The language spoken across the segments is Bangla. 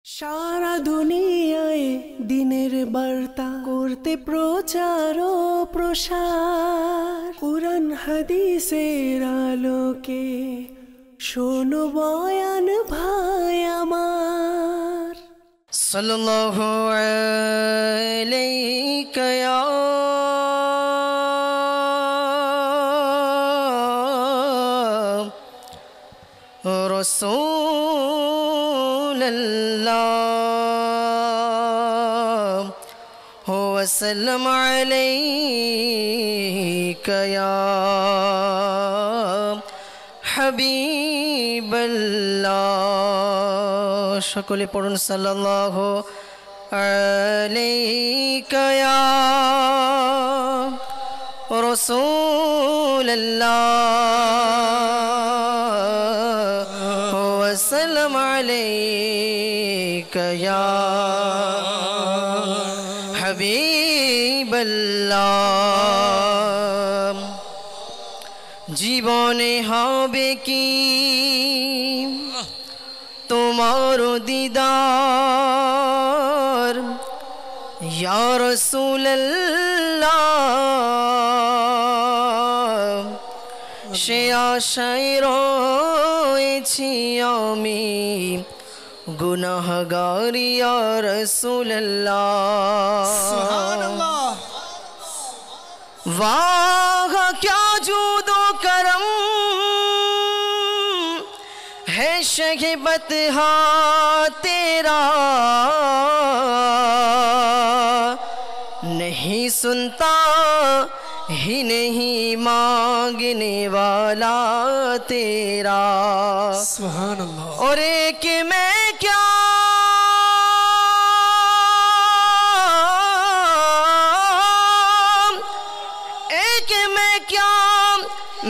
সারা দুনিয়ায় দিনের বার্তা করতে প্রচার ও প্রসার, কুরআন হাদিসের আলোকে শোনো বয়ান ভাই আমার। সাল্লাল্লাহু আলাইকা ইয়া রাসূলুল্লাহ ওয়া সাল্লাম আলাইকা ইয়া হাবিবাল্লাহ। সকলে পড়ুন সাল্লাল্লাহু আলাইকা ইয়া রাসূলুল্লাহ ওয়া সাল্লাম আলাইকা ইয়া হাবিবাল্লাহ। জীবনে হবে কি তোমার দিদার ইয়া রাসূলুল্লাহ, সে আশায় রয়েছি আমি গুনাহগার ইয়া রাসূলুল্লাহ। সুবহানাল্লাহ। वाह क्या जूदो करम है शहीबत तेरा, नहीं सुनता ही नहीं मांगने वाला तेरा। सुबहानल्लाह। और एक मैं क्या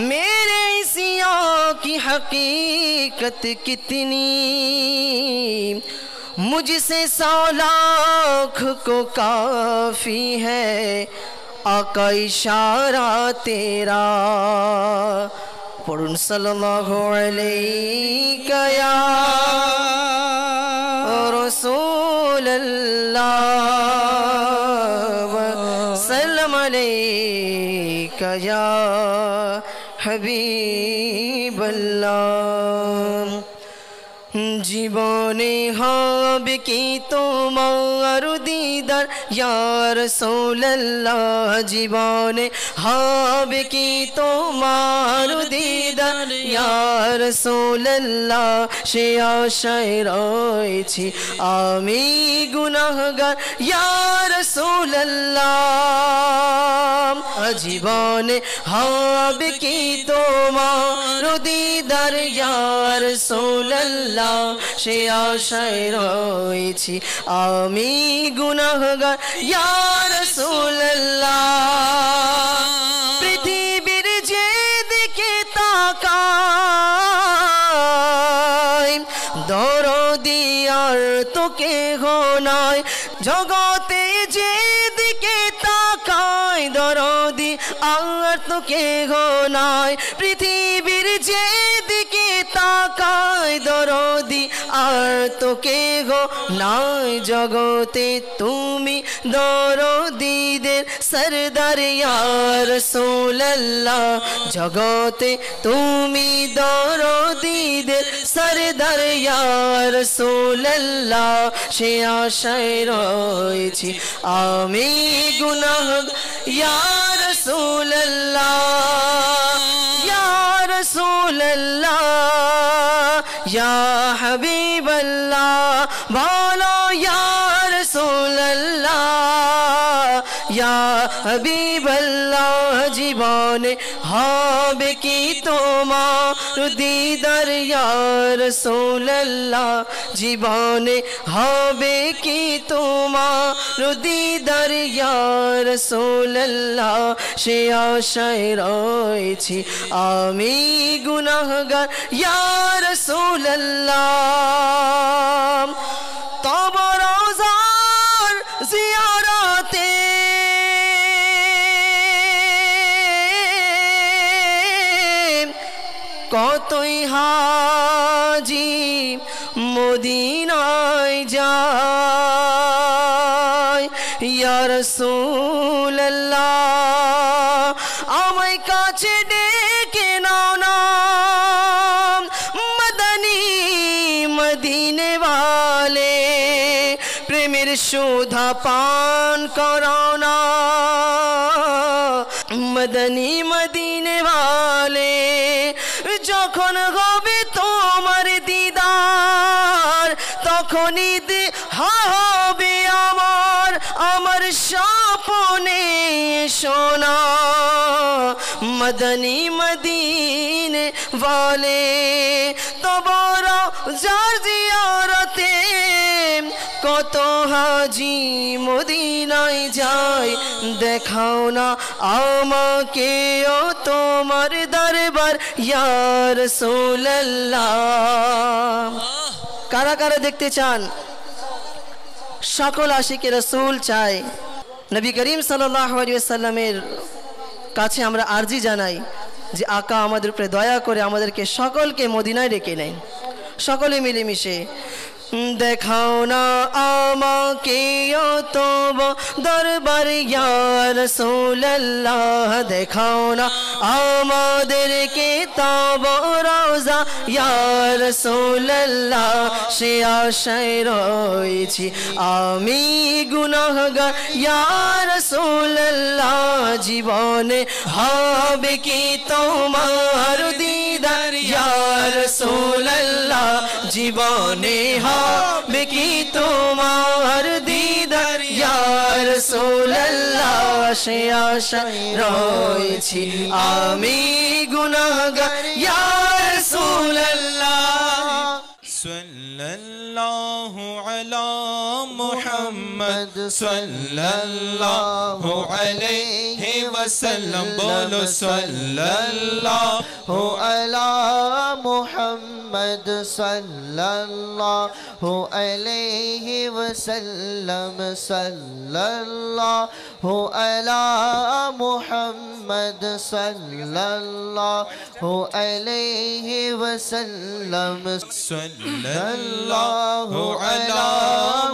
मेरे इसिया की हकीकत कितनी, मुझसे 100 लाख को काफी है आका इशारा तेरा। पढ़ुन सल्लल्लाहु अलैका या रसूलल्लाह व सल्लम अलैका या হাবিবাল্লাহ। জীবনে হবে কি তোমার দিদার ইয়া রাসূলুল্লাহ, জীবনে হবে কি তোমার দিদার ইয়া রাসূলুল্লাহ, সে আশায় রয়েছি আমি গুনাহগার ইয়া রাসূলুল্লাহ। জীবনে হবে কি তোমার দিদার ইয়া রাসূলুল্লাহ, সে আশায় রয়েছি আমি গুনাহগার ইয়া রাসূলুল্লাহ। পৃথিবীর যেদিকে তাকাই দরদি আর তো কেহ নাই, জগতে যেদিকে তাকাই দরদি আর তো কেহ নাই, পৃথিবীর যেদিকে তাকাই দরদি আর তো কেহ নাই, জগতে তুমি দরদিদের সরদার ইয়া রাসূলুল্লাহ, জগতে তুমি দরদিদের সরদার ইয়া রাসূলুল্লাহ, সে আশায় রয়েছি আমি গুনাহগার ইয়া রাসূলুল্লাহ ইয়া রাসূলুল্লাহ ইয়া হাবিবাল্লাহ। বলো ইয়া রাসূলুল্লাহ ইয়া হাবিবাল্লাহ, জীবনে হবে কি তোমার দিদার ইয়া রাসূলুল্লাহ, জীবনে হবে কি তোমার দিদার ইয়া রাসূলুল্লাহ, সে আশায় রয়েছি আমি গুনাহগার ইয়া রাসূলুল্লাহ। তব রওজার জিয়ারতে কতই হাজি মোর মদিনায় যাই ইয়া রাসূলুল্লাহ আমায় কাছে ডেকে নাও না মদনী মদিনে वाले প্রেমের সুধা পান করাও না মদনী মদিনে वाले যখন হবে তোমার দিদার তখনই হবে আমার স্বপ্নে সোনা মদনী মদিনে वाले তোমারা যার জিয়ারতে কত হাজি মদিনায় যায় দেখাও না আমাকে ও তোমার দরবার ইয়া রাসূলুল্লাহ কারা কারা দেখতে চান সকল আশিকে রাসূল চায় নবী করিম সাল্লাল্লাহু আলাইহি ওয়াসাল্লামের কাছে আমরা আরজি জানাই যে আকা আমাদের উপরে দয়া করে আমাদেরকে সকলকে মদিনায় ডেকে নেন সকলে মিলেমিশে দেখাও না আমাকে ও তোমার দরবার ইয়া রাসূলুল্লাহ দেখাও না আমাদেরকে তব রওজা ইয়া রাসূলুল্লাহ সে আশায় রয়েছি আমি গুনাহগার ইয়া রাসূলুল্লাহ জীবনে হবে কি তোমার দিদার ইয়া রাসূলুল্লাহ জীবনে হবে কি তোমার দিদার ইয়া রাসূলুল্লাহ সে আশায় রয়েছি আমি গুনাহগার ইয়া রাসূলুল্লাহ সাল্লাল্লাহু আলা মুহাম্মদ সাল্লাল্লাহু আলাইহি ওয়াসাল্লাম বলো সাল্লাল্লাহু আলা মুহাম্মদ সাল্লাল্লাহু আলাইহি ওয়াসাল্লাম সাল্লাল্লাহু আলা মুহাম্মদ সাল্লাল্লাহু আলাইহি ওয়াসাল্লাম সাল্লাল্লাহু আলা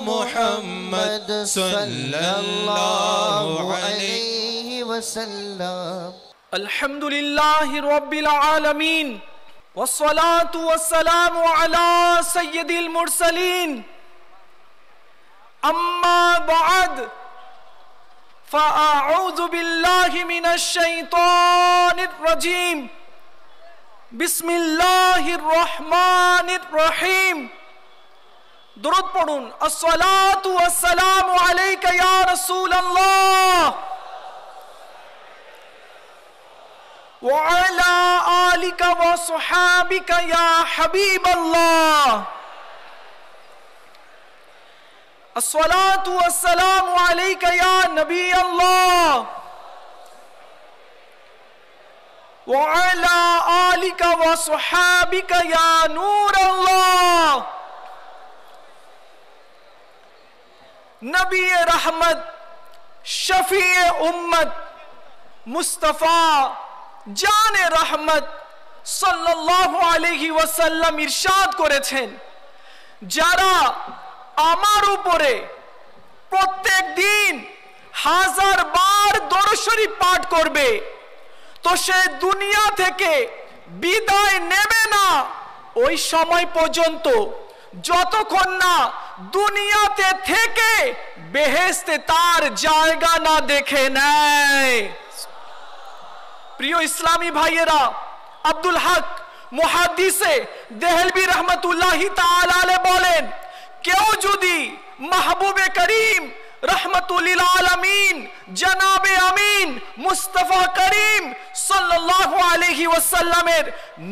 মুহাম্মদ সাল্লাল্লাহু আলাইহি ওয়াসাল্লাম আলহামদুলিল্লাহি রাব্বিল আলামিন والصلاة والسلام على سيد المرسلين أما بعد فأعوذ بالله من الشيطان الرجيم بسم الله الرحمن الرحيم درود পড়ুন الصلاة والسلام عليك يا رسول الله وعلى آلك وصحابك يا حبيب الله الصلاة والسلام عليك يا نبي الله وعلى آلك وصحابك يا نور الله نبي رحمت شفيع أمت مصطفى জানে রহমত সাল্লাল্লাহু আলাইহি ওয়াসাল্লাম ইরশাদ করেছেন যারা আমার উপরে প্রত্যেক দিন 1000 বার দরুদ শরীফ পাঠ করবে তো সে দুনিয়া থেকে বিদায় নেবে না ওই সময় পর্যন্ত যতক্ষণ না দুনিয়াতে থেকে বেহেশতে তার জায়গা না দেখে নেয় প্রিয় ইসলামী ভাইয়েরা আব্দুল হক মুহাদ্দিসে দেহলভী রহমাতুল্লাহি তাআলা আলাইহি বলেন কেউ যদি মাহবুবে করিম রহমাতুল লিল আলামিন জনাবে আমিন মুস্তাফা করিম সাল্লাল্লাহু আলাইহি ওয়াসাল্লামের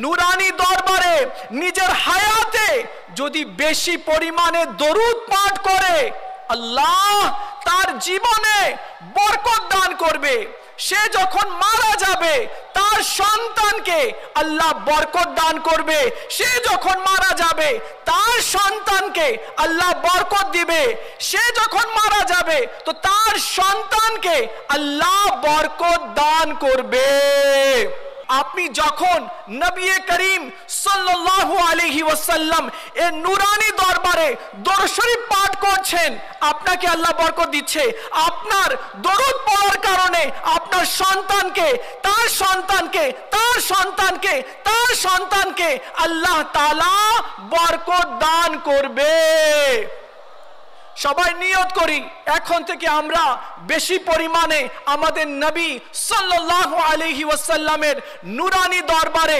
নূরানি দরবারে নিজের হায়াতে যদি বেশি পরিমাণে দরুদ পাঠ করে আল্লাহ তার জীবনে বরকত দান করবে সে যখন মারা যাবে তার সন্তানকে আল্লাহ বরকত দান করবে সে যখন মারা যাবে তার সন্তানকে আল্লাহ বরকত দিবে সে যখন মারা যাবে তো তার সন্তানকে আল্লাহ বরকত দান করবে আপনি যখন নবী করিম সাল্লাল্লাহু আলাইহি ওয়াসাল্লাম এর নূরানি দরবারে দরুদ শরীফ পাঠ করছেন, আপনাকে আল্লাহ বরকত দিচ্ছে। আপনার দরুদ পড়ার কারণে আপনার সন্তানকে, তার সন্তানকে, তার সন্তানকে, তার সন্তানকে আল্লাহ তাআলা বরকত দান করবে। সবাই নিয়ত করি এখন থেকে আমরা বেশি পরিমাণে আমাদের নবী সাল্লাল্লাহু আলাইহি ওয়াসাল্লামের নূরানি দরবারে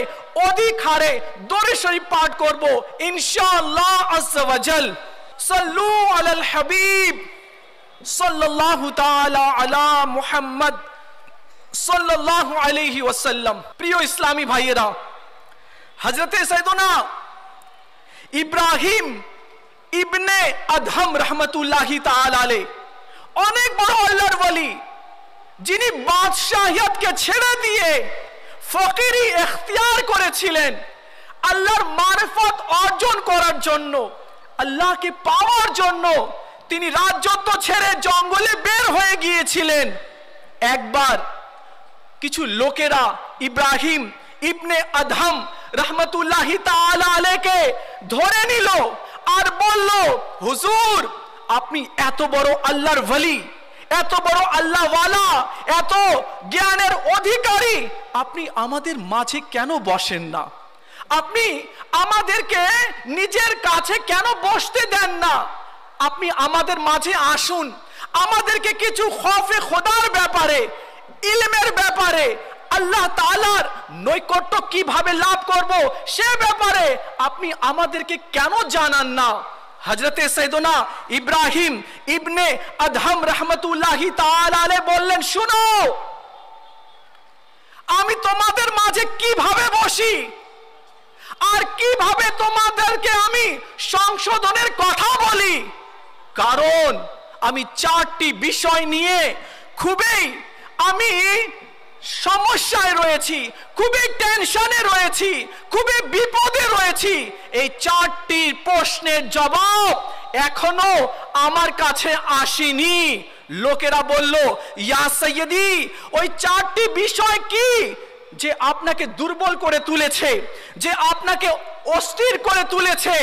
অধিক হারে দরুদ শরীফ পাঠ করব ইনশাআল্লাহ আজ্জা ওয়া জাল। সাল্লু আলাল হাবিব সাল্লাল্লাহু তাআলা আলা মুহাম্মদ সাল্লাল্লাহু আলাইহি ওয়াসাল্লাম। প্রিয় ইসলামী ভাইয়েরা, হযরতে সাইয়েদনা ইব্রাহিম ইবনে আদহাম রহমতুল্লাহি তাআলা আলাইহি অনেক বড় আল্লাহর ওলি, যিনি বাদশাহিয়তকে ছেড়ে দিয়ে ফকিরি ইখতিয়ার করেছিলেন আল্লাহর মারিফত অর্জন করার জন্য, আল্লাহকে পাওয়ার জন্য। তিনি রাজত্ব ছেড়ে জঙ্গলে বের হয়ে গিয়েছিলেন। একবার কিছু লোকেরা ইব্রাহিম ইবনে আদহাম রহমতুল্লাহি তাআলা আলাইহিকে ধরে নিল আর বলল, হুজুর আপনি এত বড় আল্লাহর ওলি, এত বড় আল্লাহ ওয়ালা, এত জ্ঞানের অধিকারী, আপনি আমাদের মাঝে কেন বসেন না? আপনি আমাদেরকে নিজের কাছে কেন বসতে দেন না? আপনি আমাদের মাঝে আসুন, আমাদেরকে কিছু খৌফে খোদার ব্যাপারে, ইলমের ব্যাপারে, আল্লাহ তাআলার নৈকট্য কিভাবে লাভ করব সে ব্যাপারে আপনি আমাদেরকে কেন জানান না? হযরতে সাইয়েদনা ইব্রাহিম ইবনে আদহাম রহমতুল্লাহি তাআলা আলাইহি বললেন, শুনো, আমি তোমাদের মাঝে কিভাবে বসি আর কিভাবে তোমাদেরকে আমি সংশোধনের কথা বলি, কারণ আমি 4টি বিষয় নিয়ে খুবই আমি সমস্যায় রয়েছি, খুবই টেনশনে রয়েছি, খুবই বিপদে রয়েছি। এই 4টি প্রশ্নের জবাব এখনো আমার কাছে আসেনি। লোকেরা বলল, ইয়া সাইয়্যিদি, ওই 4টি বিষয় কি যে আপনাকে দুর্বল করে তুলেছে, যে আপনাকে অস্থির করে তুলেছে?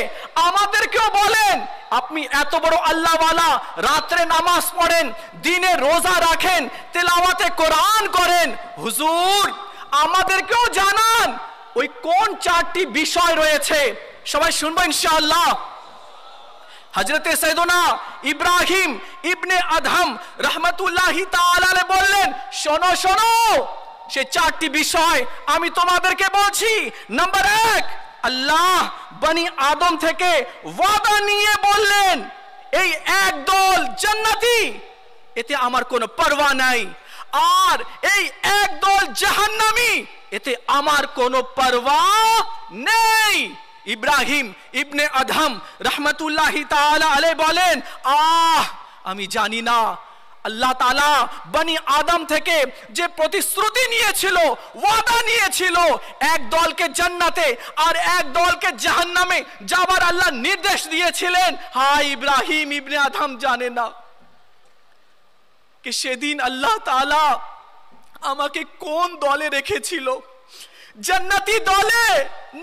আমাদেরকেও বলেন। আপনি এত বড় আল্লাহওয়ালা, রাত্রে নামাজ পড়েন, দিনে রোজা রাখেন, তেলাওয়াতে কোরআন করেন, হুজুর আমাদেরকেও জানান ওই কোন 4টি বিষয় রয়েছে। সবাই শুনবো ইনশাআল্লাহ। হযরতে সাইয়েদনা ইব্রাহিম ইবনে আদহাম রহমতুল্লাহি তাআলা আলাইহি বললেন, শোনো শোনো, সে 4টি বিষয় আমি তোমাদেরকে বলছি। নাম্বার 1, আল্লাহ বনি আদম থেকে ওয়াদা নিয়ে বললেন, এই একদল জান্নাতি, এতে আমার কোনো পরোয়া নাই, আর এই একদল জাহান্নামী, এতে আমার কোনো পরোয়া নেই। ইব্রাহিম ইবনে আদহাম রহমতুল্লাহি তাআলা আলাইহি বলেন, আমি জানি না আল্লাহ তাআলা বনি আদম থেকে যে প্রতিশ্রুতি নিয়েছিল, ওয়াদা নিয়েছিল, এক দলকে জান্নাতে আর এক দলকে জাহান্নামে যাবার আল্লাহ নির্দেশ দিয়েছিলেন, ইব্রাহিম ইবনে আদহাম জানে না কি সেদিন আল্লাহ তাআলা আমাকে কোন দলে রেখেছিল, জান্নাতি দলে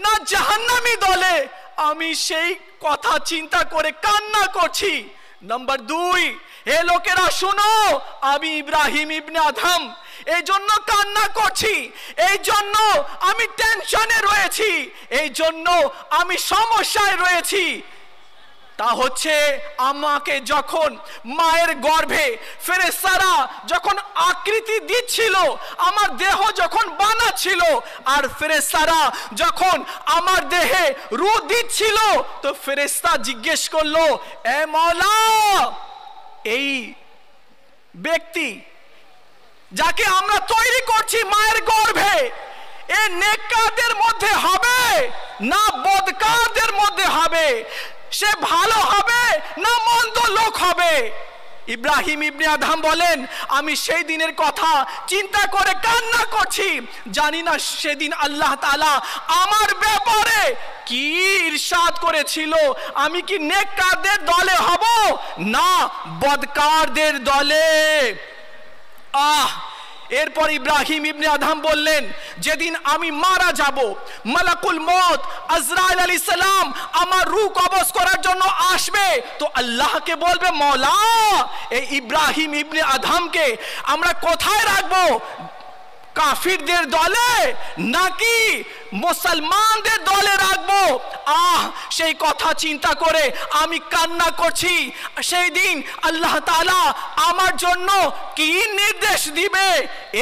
না জাহান্নামী দলে। আমি সেই কথা চিন্তা করে কান্না করছি। নাম্বার 2, হে লোকেরা শুনো, আমি ইব্রাহিম ইবনে আদহাম এই জন্য কান্না করছি, এই জন্য আমি টেনশনে রয়েছি, এই জন্য আমি সমস্যায় রয়েছি। তা হচ্ছে আমাকে যখন মায়ের গর্ভে ফেরেশতারা যখন আকৃতি দিচ্ছিল, আমার দেহ যখন বানাচ্ছিল, আর ফেরেশতারা যখন আমার দেহে রূহ দিচ্ছিল, তো ফেরেশতা জিজ্ঞেস করলো, এ মাওলা, এই ব্যক্তি যাকে আমরা তৈরি করছি মায়ের গর্ভে, এ নেককারদের মধ্যে হবে না বদকারদের মধ্যে হবে? সে ভালো হবে না মন্দ লোক হবে? ইব্রাহিম ইবনে আদহাম বলেন, আমি সেই দিনের কথা চিন্তা করে কান্না করছি, জানি না সেদিন আল্লাহ তাআলা আমার ব্যাপারে কি ইরশাদ করেছিল। আমি কি নেককারদের দলে হব না বদকারদের দলে? এরপর ইব্রাহিম ইবনে আদহাম বললেন, যেদিন আমি মারা যাব, মালাকুল মউত আজরাইল আলাইহিস সালাম আমার রূহ কবজ করার জন্য আসবে, তো আল্লাহকে বলবে, মওলা এই ইব্রাহিম ইবনে আদহামকে আমরা কোথায় রাখবো? কাফিরদের দলে নাকি মুসলমানদের দলে রাখবো? সেই কথা চিন্তা করে আমি কান্না করছি। সেই দিন আল্লাহ তাআলা আমার জন্য কি নির্দেশ দিবে?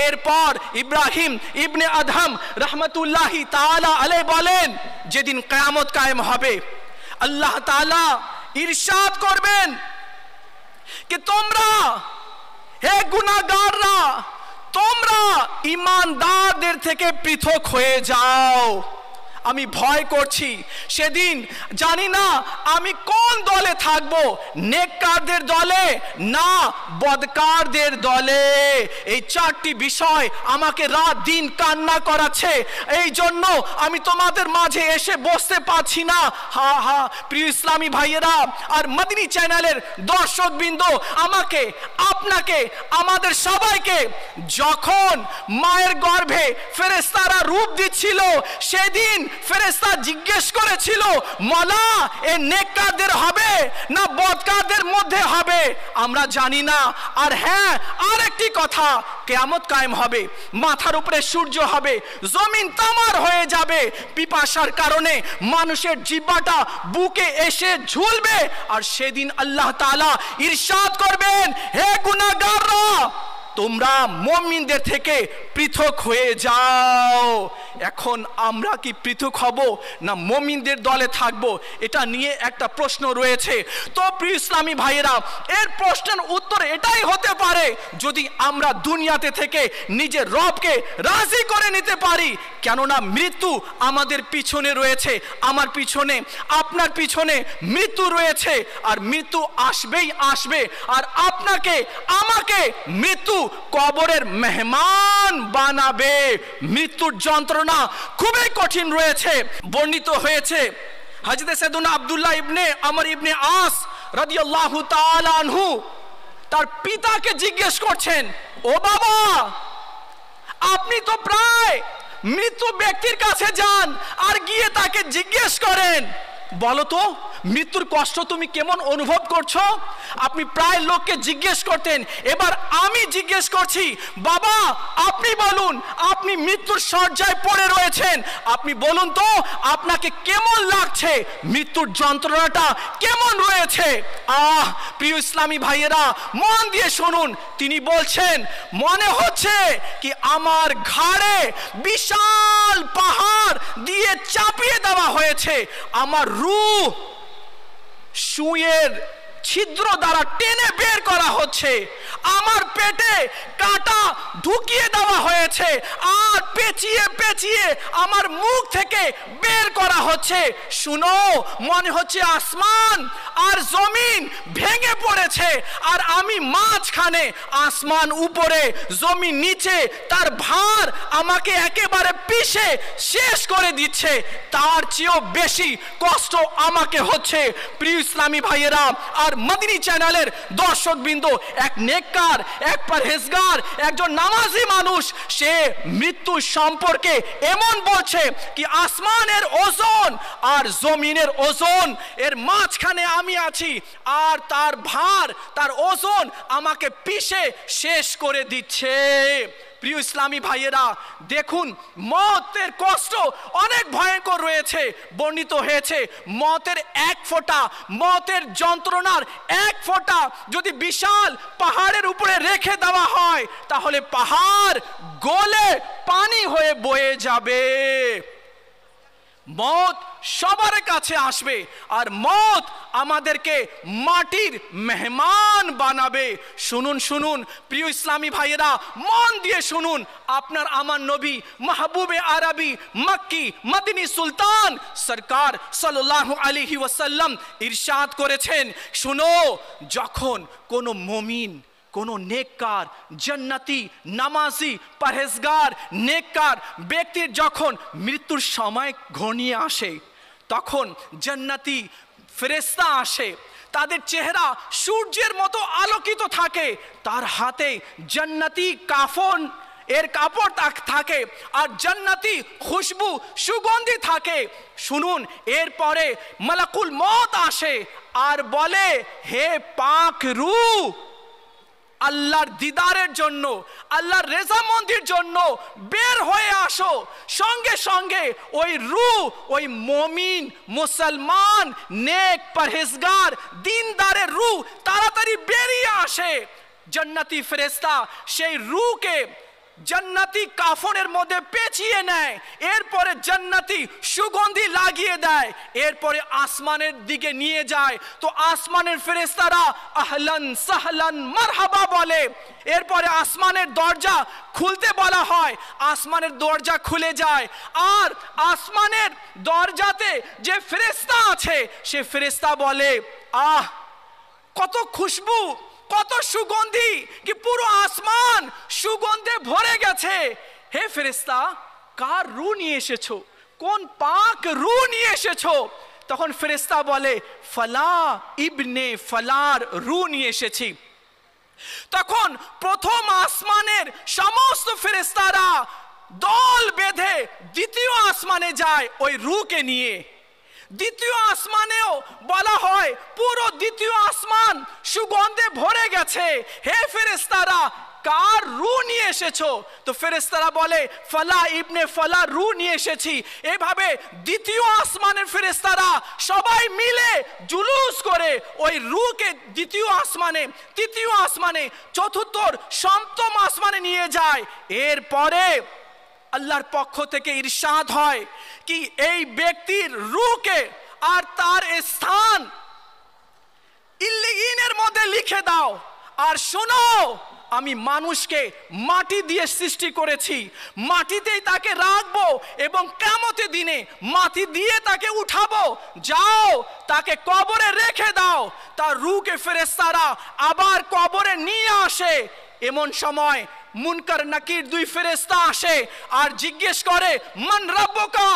এরপর ইব্রাহিম ইবনে আদহাম রাহমাতুল্লাহি তাআলা আলাইহি বলেন, যেদিন কিয়ামত কায়েম হবে আল্লাহ তাআলা ইরশাদ করবেন कि তোমরা হে গুনাহগাররা, তোমরা ঈমানদারদের থেকে পৃথক হয়ে যাও। আমি ভয় করছি সেদিন, জানি না আমি কোন দলে থাকবো, নেককারদের দলে না বদকারদের দলে। এই চারটি বিষয় আমাকে রাত দিন কান্না করাচ্ছে, এই জন্য আমি তোমাদের মাঝে এসে বসতে পারছি না। প্রিয় ইসলামী ভাইয়েরা আর মদিনী চ্যানেলের দর্শকবৃন্দ, আমাকে, আপনাকে, আমাদের সবাইকে যখন মায়ের গর্ভে ফেরেশতারা রূপ দিচ্ছিল, সেদিন ফেরেশতা জিজ্ঞেস করেছিল, মওলা এ নেককারদের হবে না বদকারদের মধ্যে হবে? আমরা জানি না। আর হ্যাঁ, আরেকটি কথা, কিয়ামত কায়েম হবে, মাথার উপরে সূর্য হবে, জমিন তামার হয়ে যাবে, পিপাসার কারণে মানুষের জিহ্বাটা বুকে এসে ঝুলবে, আর সেদিন আল্লাহ তাআলা ইরশাদ করবেন, হে গুনাহগাররা, তোমরা মুমিনদের থেকে পৃথক হয়ে যাও। এখন আমরা কি পৃথক হব না মুমিনদের দলে থাকব? এটা নিয়ে একটা প্রশ্ন রয়েছে। তো প্রিয় ইসলামী ভাইয়েরা, এর প্রশ্নের উত্তর এটাই হতে পারে, যদি আমরা দুনিয়াতে থেকে নিজের রবকে রাজি করে নিতে পারি। কেননা মৃত্যু আমাদের পিছনে রয়েছে, আমার পিছনে, আপনার পিছনে মৃত্যু রয়েছে, আর মৃত্যু আসবেই আসবে। আর আপনাকে আমাকে মৃত্যু কবরের মেহমান বানাবে। মৃত্যুর যন্ত্রণা খুবই কঠিন রয়েছে। বর্ণিত হয়েছে হযরত সাইয়েদনা আব্দুল্লাহ ইবনে আমর ইবনে আস রাদিয়াল্লাহু তাআলা আনহু তার পিতাকে জিজ্ঞেস করছেন, ও বাবা, আপনি তো প্রায় মৃত্যু ব্যক্তির কাছে যান আর গিয়ে তাকে জিজ্ঞেস করেন, বলো তো মৃত্যুর কষ্ট তুমি কেমন অনুভব করছো? আপনি প্রায় লোককে জিজ্ঞেস করতেন, এবার আমি জিজ্ঞেস করছি, বাবা আপনি বলুন, আপনি মৃত্যুর শয্যায় পড়ে রয়েছেন, আপনি বলুন তো আপনাকে কেমন লাগছে, মৃত্যুর যন্ত্রণাটা কেমন রয়েছে? প্রিয় ইসলামী ভাইয়েরা, মন দিয়ে শুনুন। তিনি বলছেন, মনে হচ্ছে কি আমার ঘাড়ে বিশাল পাহাড় দিয়ে চাপিয়ে দেওয়া হয়েছে, আমার রূহ সুঁয়ের ছিদ্র দ্বারা টেনে বের করা হচ্ছে, আমার পেটে কাঁটা ঢুকিয়ে দেওয়া হয়েছে, আর পেঁচিয়ে পেঁচিয়ে আমার মুখ থেকে বের করা হচ্ছে। শুনো, মনে হচ্ছে আসমান আর জমিন ভেঙে পড়েছে, আর আমি মাঝখানে, আসমান উপরে জমিন নিচে, তার ভার আমাকে একেবারে পিষে শেষ করে দিচ্ছে। তার চেয়েও বেশি কষ্ট আমাকে হচ্ছে। প্রিয় ইসলামী ভাইয়েরা আর মদিনী চ্যানেলের দর্শকবৃন্দ, এক নেককার, এক পরহেজগার, একজন নামাজি মানুষ, সে মৃত্যু সম্পর্কে এমন বলছে কি আসমানের ওজন আর জমিনের ওজন এর মাঝখানে আমি আছি, আর তার ভার, তার ওজন আমাকে পিষে শেষ করে দিচ্ছে। প্রিয় ইসলামী ভাইয়েরা, দেখুন মওতের কষ্ট অনেক ভয়ঙ্কর রয়েছে। বর্ণিত হয়েছে, মওতের এক ফোঁটা, মওতের যন্ত্রণার এক ফোঁটা যদি বিশাল পাহাড়ের উপরে রেখে দেওয়া হয়, তাহলে পাহাড় গলে পানি হয়ে বয়ে যাবে। মওত সবার কাছে আসবে, আর মওত আমাদেরকে মাটির মেহমান বানাবে। শুনুন শুনুন প্রিয় ইসলামী ভাইয়েরা, মন দিয়ে শুনুন। আপনার আমার নবী মাহবুবে আরবি মক্কি মদিনী সুলতান সরকার সাল্লাল্লাহু আলাইহি ওয়াসাল্লাম ইরশাদ করেছেন, শুনো, যখন কোনো মুমিন, কোনো নেককার, জান্নাতি, নামাজি, পরহেজগার, নেককার ব্যক্তির যখন মৃত্যুর সময় ঘনিয়ে আসে, তখন জান্নাতি ফেরেশতা আসে, তাদের চেহারা সূর্যের মতো আলোকিত থাকে, তার হাতে জান্নাতি কাফন এর কাপড় থাকে আর জান্নাতি খুশবু সুগন্ধি থাকে। শুনুন, এরপরে মালাকুল মউত আসে আর বলে, হে পাক রূহ, আল্লাহর দিদারের জন্য, আল্লাহর রেজামন্দির জন্য বের হয়ে আসো। সঙ্গে সঙ্গে ওই রূহ, ওই মুমিন, মুসলমান, নেক, পরহেজগার, দিনদারের রূহ তাড়াতাড়ি বেরিয়ে আসে। জান্নাতি ফেরেশতা সেই রূহকে জান্নাতি কাফনের মধ্যে পেঁচিয়ে নেয়, এরপরে জান্নাতি সুগন্ধি লাগিয়ে দেয়, এরপরে আসমানের দিকে নিয়ে যায়। তো আসমানের ফেরেশতারা আহলান সাহলান মারহাবা বলে। এরপরে আসমানের দরজা খুলতে বলা হয়, আসমানের দরজা খুলে যায়। আর আসমানের দরজাতে যে ফেরেশতা আছে সে ফেরেশতা বলে, আহ কত খুশবু, কত সুগন্ধি, কি পুরো আসমান সুগন্ধে ভরে গেছে। হে ফেরেশতা, কার রূহ নিয়ে এসেছো, কোন পাক রূহ নিয়ে এসেছো? তখন ফেরেশতা বলে, ফলা ইবনে ফলার রূহ নিয়ে এসেছি। তখন প্রথম আসমানের সমস্ত ফেরেশতারা দল বেঁধে দ্বিতীয় আসমানে যায় ওই রূহকে নিয়ে। দ্বিতীয় আসমানেও বলা হয় পুরো দ্বিতীয় আসমান সুগন্ধে ভরে গেছে। হে ফেরেশতারা, কার রূহ নিয়ে এসেছো? তো ফেরেশতারা বলে, ফলা ইবনে ফলা রূহ নিয়ে এসেছি। এভাবে দ্বিতীয় আসমানের ফেরেশতারা সবাই মিলে জুলুস করে ওই রূহকে দ্বিতীয় আসমানে, তৃতীয় আসমানে, চতুর্থ, সপ্তম আসমানে নিয়ে যায়। এরপরে আল্লাহর পক্ষ থেকে ইরশাদ হয় কি এই ব্যক্তির রূহকে আর তার স্থান ইল্লিয়িনের মধ্যে লিখে দাও। আর শোনো, আমি মানুষকে মাটি দিয়ে সৃষ্টি করেছি, মাটিতেই তাকে রাখবো এবং কিয়ামতের দিনে মাটি দিয়ে তাকে উঠাবো। যাও তাকে কবরে রেখে দাও। তার রূহকে ফেরেশতারা আবার কবরে নিয়ে আসে। এমন সময় মুনকার নাকির দুই ফেরেশতা আসে আর জিজ্ঞেস করে, মান রব্বুকা?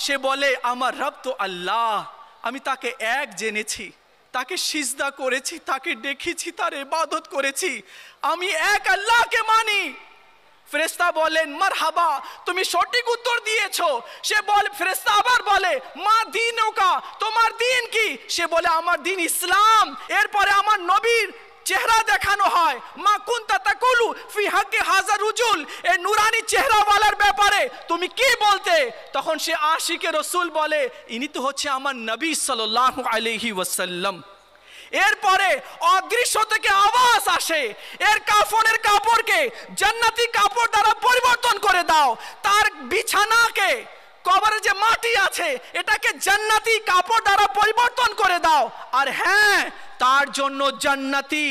সে বলে, আমার রব তো আল্লাহ, আমি তাকে এক জেনেছি, তাকে সিজদা করেছি, তাকে দেখেছি, তার ইবাদত করেছি, আমি এক আল্লাহকে মানি। ফেরেশতা বলেন, মারহাবা, তুমি সঠিক উত্তর দিয়েছো। সে বলে, ফেরেশতা আবার বলে, মা দীনুকা, তোমার দিন কি? সে বলে, আমার দিন ইসলাম। এরপরে আমার নবীর চেহারা দেখানো হয়, মা কুনতা তাকুলু ফি হাক্কি হাজার রুজুল, এই নুরানি চেহারাওয়ালার ব্যাপারে তুমি কি বলতে? তখন সে আশিকে রসুল বলে, ইনি তো হচ্ছে আমার নবী সাল্লাল্লাহু আলাইহি ওয়াসাল্লাম। এরপরে অদৃশ্য থেকে আওয়াজ আসে, এর কাফনের কাপড়কে জান্নাতি কাপড় দ্বারা পরিবর্তন করে দাও, তার বিছানাকে, কবরে যে মাটি আছে এটাকে জান্নাতি কাপড় দ্বারা পরিবর্তন করে দাও। আর হ্যাঁ, তার জন্য জান্নাতি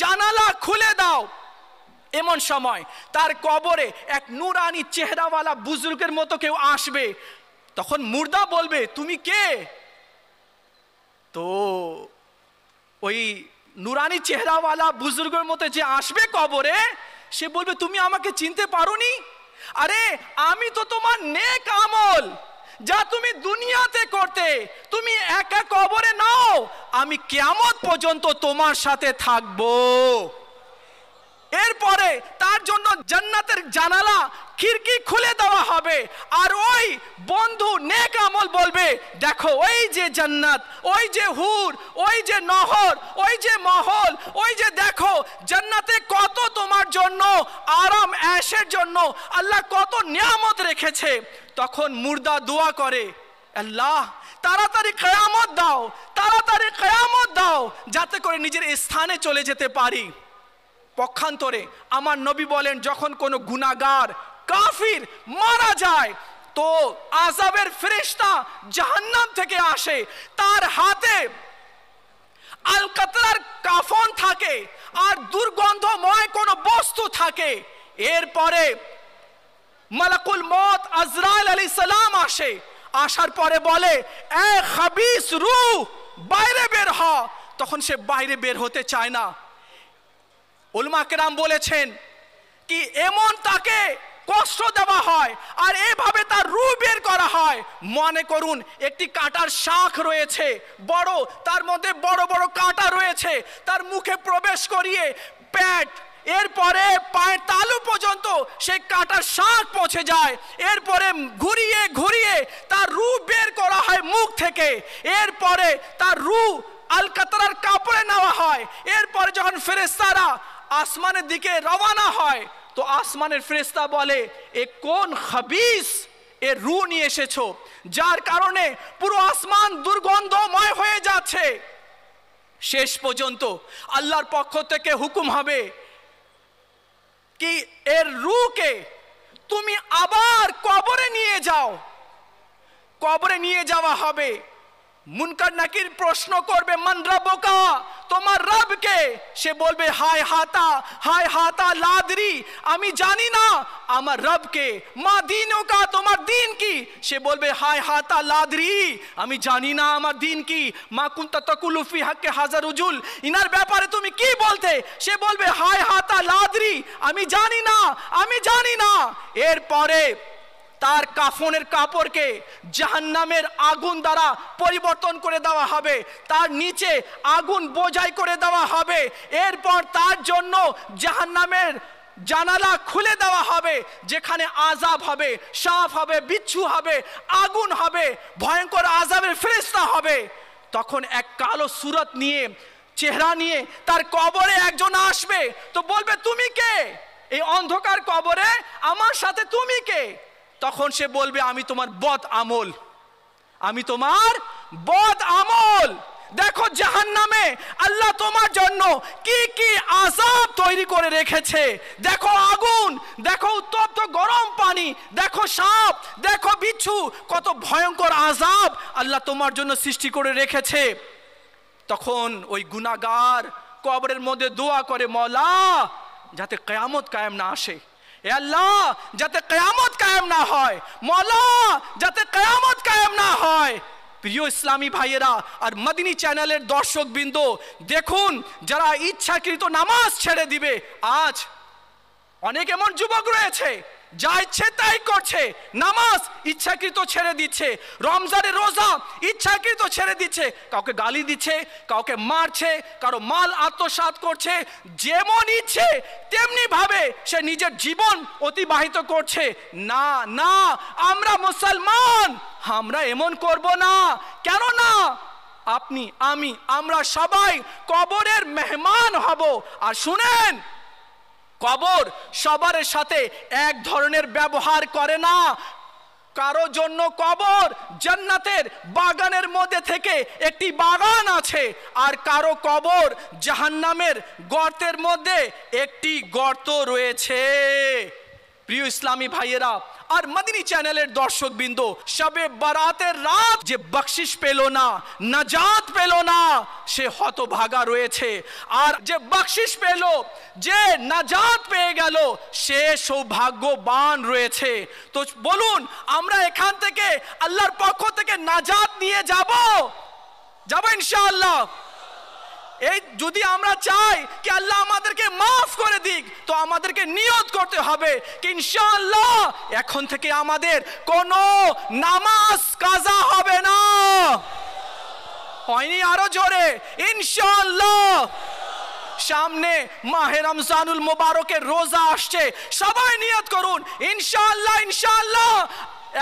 জানালা খুলে দাও। এমন সময় তার কবরে এক নুরানি চেহারাওয়ালা বুজুর্গের মতো কেউ আসবে। তখন মুর্দা বলবে, তুমি কে? তো ওই নুরানি চেহারাওয়ালা বুজুর্গের মতো যে আসবে কবরে, সে বলবে, তুমি আমাকে চিনতে পারোনি? আরে আমি তো তোমার নেক আমল যা তুমি দুনিয়াতে করতে, তুমি একা কবরে নাও, আমি কিয়ামত পর্যন্ত তোমার সাথে থাকবো। এরপরে তার জন্য জান্নাতের জানালা খিড়কি খুলে দেওয়া হবে। আর ওই বন্ধু নেক আমল বলবে, দেখো ওই যে জান্নাত, ওই যে হুর, ওই যে নহর, ওই যে মহল, ওই যে দেখো জান্নাতে কত তোমার জন্য আরাম ऐशের জন্য আল্লাহ কত নিয়ামত রেখেছে। তখন মুর্দা দোয়া করে, আল্লাহ তাড়াতাড়ি কিয়ামত দাও, তাড়াতাড়ি কিয়ামত দাও, যাতে করে নিজের স্থানে চলে যেতে পারি। পক্ষান্তরে আমার নবী বলেন, যখন কোনো গুনাহগার কাফির মারা যায় তো আযাবের ফেরেশতা জাহান্নাম থেকে আসে, তার হাতে আল কাতরার কাফন থাকে আর দুর্গন্ধময় কোনো বস্তু থাকে। এরপরে মালাকুল মউত আজরাইল আলাইহিস সালাম আসে, আসার পরে বলে, এ খাবিস রূহ বাইরে বের হ। তখন সে বাইরে বের হতে চায় না। উলামা কেরাম বলেছেন কি এমন তাকে কষ্ট দেওয়া হয় আর এভাবে তার রূহ বের করা হয়। মনে করুন একটি কাঁটার শাখ রয়েছে বড়, তার মধ্যে বড় বড় কাঁটা রয়েছে, তার মুখে প্রবেশ করিয়ে পেট এরপরে পায়ের তালু পর্যন্ত সেই কাটার শাঁখ পৌঁছে যায়। এরপরে ঘুরিয়ে ঘুরিয়ে তার রূহ বের করা হয় মুখ থেকে। এরপরে তার রূহ আলকাতরার কাপড়ে নেওয়া হয়। এরপরে যখন ফেরেশতারা আসমানের দিকে রওনা হয় তো আসমানের ফেরেশতা বলে, এ কোন খবিস এর রূহ নিয়ে এসেছো, যার কারণে পুরো আসমান দুর্গন্ধময় হয়ে যাচ্ছে। শেষ পর্যন্ত আল্লাহর পক্ষ থেকে হুকুম হবে কি এর রূহকে তুমি আবার কবরে নিয়ে যাও। কবরে নিয়ে যাওয়া হবে। মুনকার নাকির প্রশ্ন করবে, মান রাব্বুকা, তোমার রবকে? সে বলবে, হায় হাতা লাদরি, আমি জানি না আমার রবকে। মা দীনুকা, তোমার দিন কি? সে বলবে, হায় হাতা লাদরি, আমি জানি না আমার দিন কি। মা কুনতা তাকুলু ফি হাক্কি হাজার উজুল, ইনার ব্যাপারে তুমি কি বলতে? সে বলবে, হায় হাতা লাদরি, আমি জানি না। এরপরে তার কাফনের কাপড়কে জাহান্নামের আগুন দ্বারা পরিবর্তন করে দেওয়া হবে, তার নিচে আগুন বোঝাই করে দেওয়া হবে। এরপর তার জন্য জাহান্নামের জানালা খুলে দেওয়া হবে, যেখানে আযাব হবে, সাপ হবে, বিচ্ছু হবে, আগুন হবে, ভয়ঙ্কর আযাবের ফেরেশতা হবে। তখন এক কালো সুরত নিয়ে, চেহারা নিয়ে তার কবরে একজন আসবে, তো বলবে, তুমি কে? এই অন্ধকার কবরে আমার সাথে তুমি কে? তখন সে বলবে, আমি তোমার বদ আমল। দেখো জাহান্নামে আল্লাহ তোমার জন্য কি কি আযাব তৈরি করে রেখেছে। দেখো আগুন, দেখো উত্তপ্ত গরম পানি, দেখো সাপ, দেখো বিচ্ছু, কত ভয়ঙ্কর আযাব আল্লাহ তোমার জন্য সৃষ্টি করে রেখেছে। তখন ওই গুনাহগার কবরের মধ্যে দোয়া করে, মওলা যাতে কিয়ামত কায়েম না আসে, এ আল্লাহ যাতে কিয়ামত কায়েম না হয়, মওলা যাতে কিয়ামত কায়েম না হয়। প্রিয় ইসলামী ভাইয়েরা আর মদিনী চ্যানেলের দর্শকবৃন্দ, দেখুন যারা ইচ্ছাকৃত নামাজ ছেড়ে দিবে, আজ অনেক এমন যুবক রয়েছে যা ইচ্ছে তাই করছে, নামাজ ইচ্ছাকৃত ছেড়ে দিচ্ছে, রমজানের রোজা ইচ্ছাকৃত ছেড়ে দিচ্ছে, কাউকে গালি দিচ্ছে, কাউকে মারছে, কারো মাল আত্মসাৎ করছে, যেমন ইচ্ছে তেমনি ভাবে সে নিজের জীবন অতিবাহিত করছে। না, আমরা মুসলমান, আমরা এমন করব না। কেন না? আপনি, আমরা সবাই কবরের মেহমান হব। আর শুনেন, কবর সবার সাথে এক ধরনের ব্যবহার করে না। কারো জন্য কবর জান্নাতের বাগানের মধ্যে থেকে একটি বাগান আছে, আর কারো কবর জাহান্নামের গর্তের মধ্যে একটি গর্ত রয়েছে। প্রিয় ইসলামী ভাইয়েরা আর মদিনী চ্যানেলের দর্শকবৃন্দ, শবে বারাতের রাত যে বকশিশ পেল না, নাজাত পেল না, সে হতভাগা রয়েছে। আর যে বকশিশ পেল, যে নাজাত পেয়ে গেল, সে সৌভাগ্যবান রয়েছে। তো বলুন, আমরা এখান থেকে আল্লাহর পক্ষ থেকে নাজাত নিয়ে যাব ইনশাআল্লাহ। এই যদি আমরা চাই কি আল্লাহ আমাদেরকে মাফ করে দিক, তো আমাদেরকে নিয়ত করতে হবে কি ইনশাআল্লাহ এখন থেকে আমাদের কোনো নামাজ কাজা হবে না। হয়নি? আরো জোরে ইনশাআল্লাহ। সামনে মাহে রমজানুল মুবারকের রোজা আসছে, সবাই নিয়ত করুন ইনশাআল্লাহ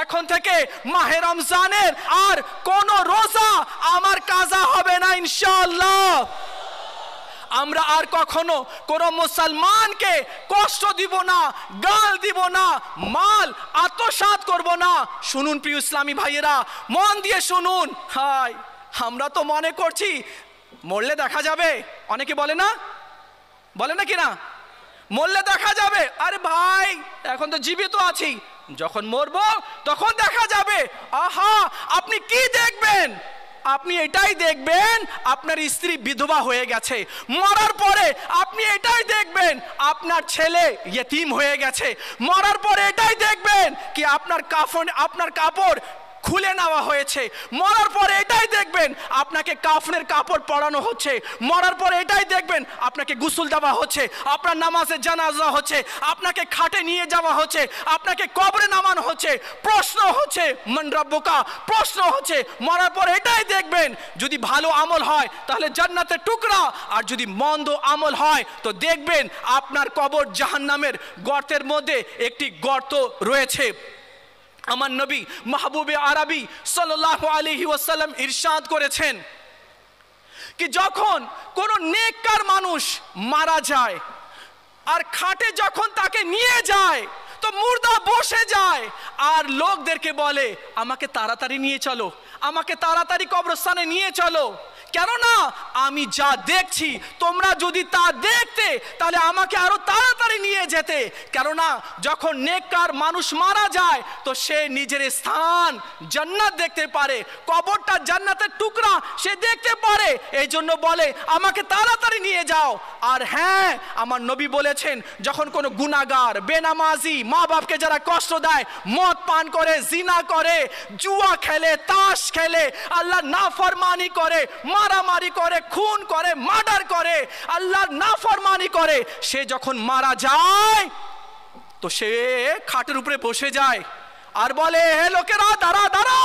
এখন থেকে মাহে রমজানের আর কোন রোজা আমার কাজা হবে না ইনশাআল্লাহ। আমরা আর কখনো কোন মুসলমানকে কষ্ট দিব না, গাল দিব না, মাল আত্মসাৎ করব না। শুনুন প্রিয় ইসলামী ভাইয়েরা, মন দিয়ে শুনুন। হাই, আমরা তো মনে করছি মরলে দেখা যাবে, অনেকে বলে না কি না, মরলে দেখা যাবে। আরে ভাই, এখন তো জীবিত আছি, যখন মরবো তখন দেখা যাবে। আহা, আপনি কি দেখবেন? আপনি এটাই দেখবেন আপনার স্ত্রী বিধবা হয়ে গেছে। মরার পরে আপনি এটাই দেখবেন আপনার ছেলে ইয়েতিম হয়ে গেছে। মরার পরে এটাই দেখবেন কি আপনার কাপড় খুলে নেওয়া হয়েছে। মরার পরে এটাই দেখবেন আপনাকে কাফনের কাপড় পরানো হচ্ছে, মরার পরে এটাই দেখবেন আপনাকে গোসল দেওয়া হচ্ছে, আপনার নামাজে জানাজা হচ্ছে, আপনাকে খাটে নিয়ে যাওয়া হচ্ছে, আপনাকে কবরে নামানো হচ্ছে। প্রশ্ন হচ্ছে মান রাব্বুকা, প্রশ্ন হচ্ছে মরার পরে এটাই দেখবেন যদি ভালো আমল হয় তাহলে জান্নাতের টুকরা, আর যদি মন্দ আমল হয় তো দেখবেন আপনার কবর জাহান্নামের গর্তের মধ্যে একটি গর্ত রয়েছে। আমার নবী মাহবুবে আরবি সাল্লাল্লাহু আলাইহি ওয়াসাল্লাম ইরশাদ করেছেন কি যখন কোন নেককার মানুষ মারা যায় আর খাটে যখন তাকে নিয়ে যায় তো মুর্দা বসে যায় আর লোকদেরকে বলে আমাকে তাড়াতাড়ি নিয়ে চলো, আমাকে তাড়াতাড়ি কবরস্থানে নিয়ে চলো, কেননা আমি যা দেখছি তোমরা যদি তা দেখতে তাহলে আমাকে আরো তাড়াতাড়ি নিয়ে যেতে। কেননা যখন নেককার মানুষ মারা যায় তো সে নিজের স্থান জান্নাত দেখতে পারে, কবরটা জান্নাতের টুকরা সে দেখতে পারে, এই জন্য বলে আমাকে তাড়াতাড়ি নিয়ে যাও। আর হ্যাঁ, আমার নবী বলেছেন যখন কোনো গুনাহগার বেনামাজি মা বাপকে যারা কষ্ট দেয়, মদ পান করে, জিনা করে, জুয়া খেলে, তাস খেলে, আল্লাহর নাফরমানি করে, মারামারি করে, খুন করে, মার্ডার করে, আল্লাহর নাফরমানি করে, সে যখন মারা যায় তো সে খাটের উপরে বসে যায় আর বলে হে লোকেরা দাঁড়া দাঁড়া,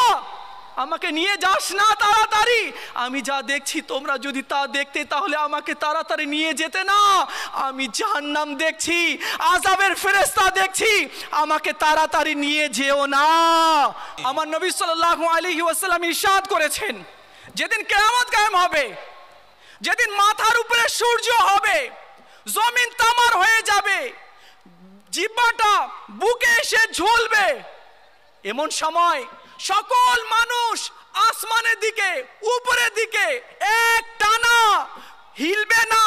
আমাকে নিয়ে যাস না তাড়াতাড়ি, আমি যা দেখছি তোমরা যদি তা দেখতে তাহলে আমাকে তাড়াতাড়ি নিয়ে যেতে না, আমি জাহান্নাম দেখছি, আযাবের ফেরেশতা দেখছি, আমাকে তাড়াতাড়ি নিয়ে যেও না। আমার নবী সাল্লাল্লাহু আলাইহি ওয়াসাল্লাম ইরশাদ করেছেন যেদিন কিয়ামত কায়েম হবে, যেদিন মাথার উপরে সূর্য হবে, জমিন তামার হয়ে যাবে, জিহ্বাটা বুকে এসে ঝুলবে, এমন সময় সকল মানুষ আসমানের দিকে, উপরের দিকে এক টানা হিলবে না,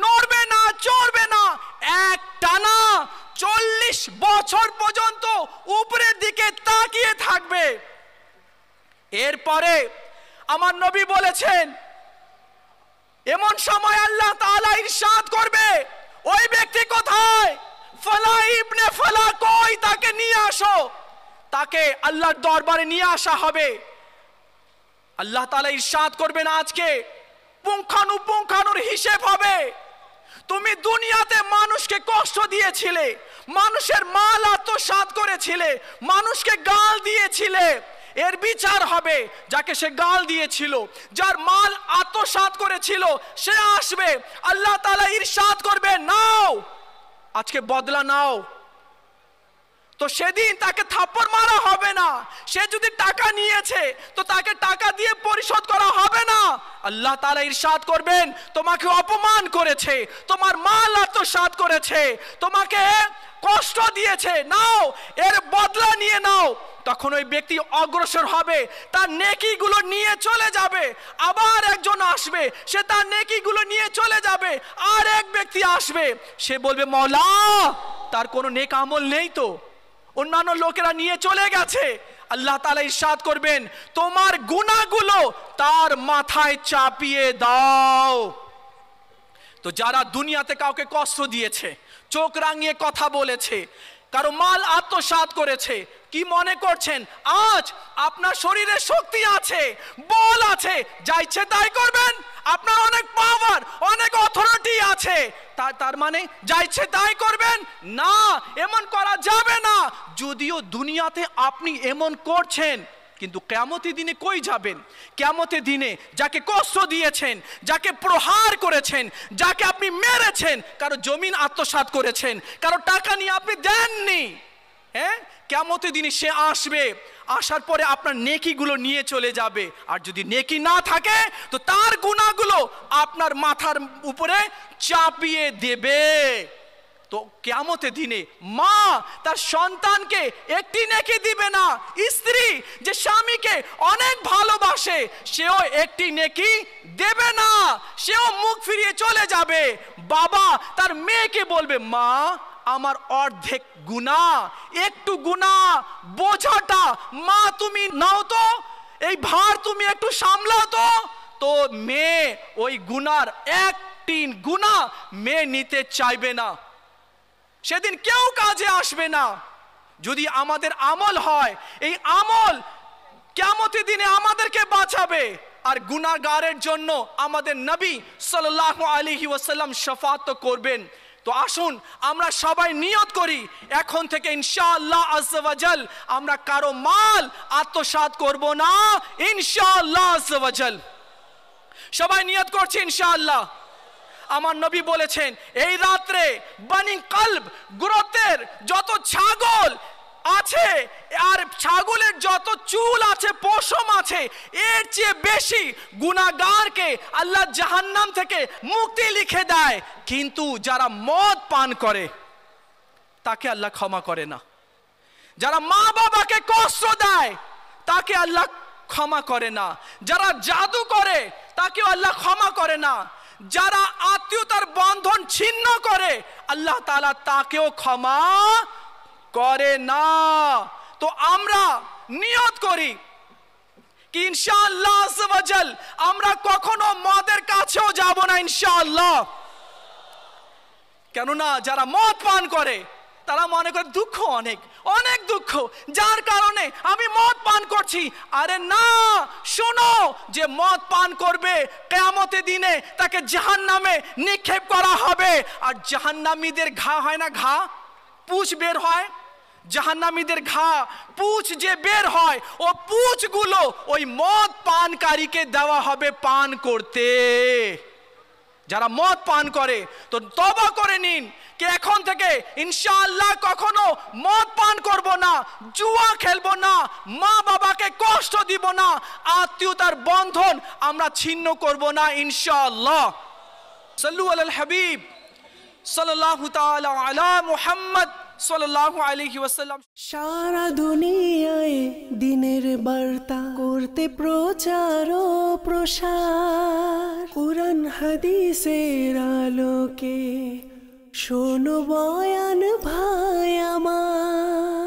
নড়বে না, চড়বে না, এক টানা 40 বছর পর্যন্ত উপরের দিকে তাকিয়ে থাকবে। এরপরে আমার নবী বলেছেন এমন সময় আল্লাহ তাআলা ইরশাদ করবে ওই ব্যক্তি কোথায়, ফলা ইবনে ফলা কই, তাকে নিয়ে আসো। তাকে আল্লাহর দরবারে নিয়ে আসা হবে। আল্লাহ তাআলা ইরশাদ করবেন আজকে পুঙ্খানুপুঙ্খানুর হিসেব হবে। তুমি দুনিয়াতে মানুষকে কষ্ট দিয়েছিলে, মানুষের মাল আত্মসাৎ করেছিলে, মানুষকে গাল দিয়েছিলে, এর বিচার হবে। যাকে সে গাল দিয়েছিল, যার মাল আত্মসাৎ করেছিল, সে আসবে। আল্লাহ তাআলা ইরশাদ করবে নাও, আজকে বদলা নাও। তো সেদিন তাকে থাপ্পড় মারা হবে না। সে যদি টাকা নিয়েছে তো তাকে টাকা দিয়ে পরিশোধ করা হবে না। আল্লাহ তাআলা ইরশাদ করবেন তোমাকে অপমান করেছে, তোমার মাল আত্মসাৎ করেছে, তোমাকে কষ্ট দিয়েছে, নাও এর বদলা নিয়ে নাও। তখন ওই ব্যক্তি অগ্রসর হবে, তার নেকিগুলো নিয়ে চলে যাবে। আবার একজন আসবে, সে তার নেকিগুলো নিয়ে চলে যাবে। আর এক ব্যক্তি আসবে, সে বলবে মওলা তার কোনো নেক আমল নেই তো, অন্যান্য লোকেরা নিয়ে চলে গেছে। আল্লাহ তাআলা ইরশাদ করবেন তোমার গুনাহগুলো তার মাথায় চাপিয়ে দাও। তো যারা দুনিয়াতে কাউকে কষ্ট দিয়েছে, চোখ রাঙিয়ে কথা বলেছে, কারো মাল আত্মসাৎ করেছে, কি মনে করছেন আজ আপনার শরীরে শক্তি আছে, বল আছে, যা ইচ্ছে তাই করবেন? আপনার অনেক পাওয়ার, অনেক অথরিটি আছে, তার মানে যা ইচ্ছে তাই করবেন? না, এমন করা যাবে না। যদিও দুনিয়াতে আপনি এমন করছেন, কিন্তু কিয়ামতের দিনে কই যাবেন? কিয়ামতের দিনে যাকে কষ্ট দিয়েছেন, যাকে প্রহার করেছেন, যাকে আপনি মেরেছেন, কারো জমিন আত্মসাৎ করেছেন, কারো টাকা নিয়ে আপনি দেননি, হ্যাঁ, কিয়ামতের দিনে সে আসবে। আসার পরে আপনার নেকিগুলো নিয়ে চলে যাবে। আর যদি নেকি না থাকে তো তার গুনাহগুলো আপনার মাথার উপরে চাপিয়ে দেবে। তো কিয়ামতের দিনে মা তার সন্তানকে একটি নেকি দিবে না। স্ত্রী যে স্বামীকে অনেক ভালোবাসে, সেও একটি নেকি দেবে না, সেও মুখ ফিরিয়ে চলে যাবে। বাবা তার মেয়েকে বলবে মা আমার অর্ধেক গুনাহ, একটু গুনাহ বোঝাটা মা তুমি নাও তো, এই ভার তুমি একটু সামলাও তো। তো মেয়ে ওই গুনার 1-3 গুনাহ মেয়ে নিতে চাইবে না, সেদিন কেউ কাজে আসবে না। যদি আমাদের আমল হয়, এই আমল কিয়ামতের দিনে আমাদেরকে বাঁচাবে, আর গুনাহগারের জন্য আমাদের নবী সাল্লাল্লাহু আলাইহি ওয়াসাল্লাম শাফাত করবেন। তো আসুন আমরা সবাই নিয়ত করি, এখন থেকে ইনশাআল্লাহ আজ্জা ওয়া জাল আমরা কারো মাল আত্মসাৎ করব না, ইনশাআল্লাহ আজ্জা ওয়া জাল। সবাই নিয়ত করছি ইনশাআল্লাহ। আমার নবী বলেছেন এই রাত্রে বানি কলব গোত্রের যত ছাগল আছে আর ছাগলের যত চুল আছে, পশম আছে, এর চেয়ে বেশি গুনাহগারকে আল্লাহ জাহান্নাম থেকে মুক্তি লিখে দেয়। কিন্তু যারা মদ পান করে তাকে আল্লাহ ক্ষমা করে না, যারা মা বাবাকে কষ্ট দেয় তাকে আল্লাহ ক্ষমা করে না, যারা জাদু করে তাকে আল্লাহ ক্ষমা করে না, যারা আত্মীয়তার বন্ধন ছিন্ন করে আল্লাহ তাআলা তাকেও ক্ষমা করে না। তো আমরা নিয়ত করি কি ইনশাআল্লাহ আজ্জা ওয়া জাল আমরা কখনো মদের কাছেও যাব না ইনশাআল্লাহ। কেননা যারা মদ পান করে তারা মনে করে দুঃখ, অনেক অনেক দুঃখ, যার কারণে আমি মদ পান করছি। আরে না, শোনো, যে মদ পান করবে কিয়ামতের দিনে তাকে জাহান্নামে নিক্ষেপ করা হবে। আর জাহান্নামীদের ঘা হয় না, ঘা পুঁজ বের হয়, জাহান্নামীদের ঘা পুঁজ যে বের হয়, ও পুঁজগুলো ওই মদ পানকারীকে দেওয়া হবে পান করতে। যারা মদ পান করে তো তওবা করে নিন कि এখন থেকে ইনশাআল্লাহ কখনো মদ পান করব না, জুয়া খেলবো না, মা বাবাকে কষ্ট দিব না, আত্মীয়তার বন্ধন আমরা ছিন্ন করব না ইনশাআল্লাহ। সাল্লু আলাল হাবিব সাল্লাল্লাহু তাআলা আলা মুহাম্মদ সাল্লাল্লাহু আলাইহি ওয়াসাল্লাম। সারা দুনিয়ায় দিনের বার্তা করতে প্রচার ও প্রসার, কুরআন হাদিসের আলোকে শোনো বয়ান ভাই আমার।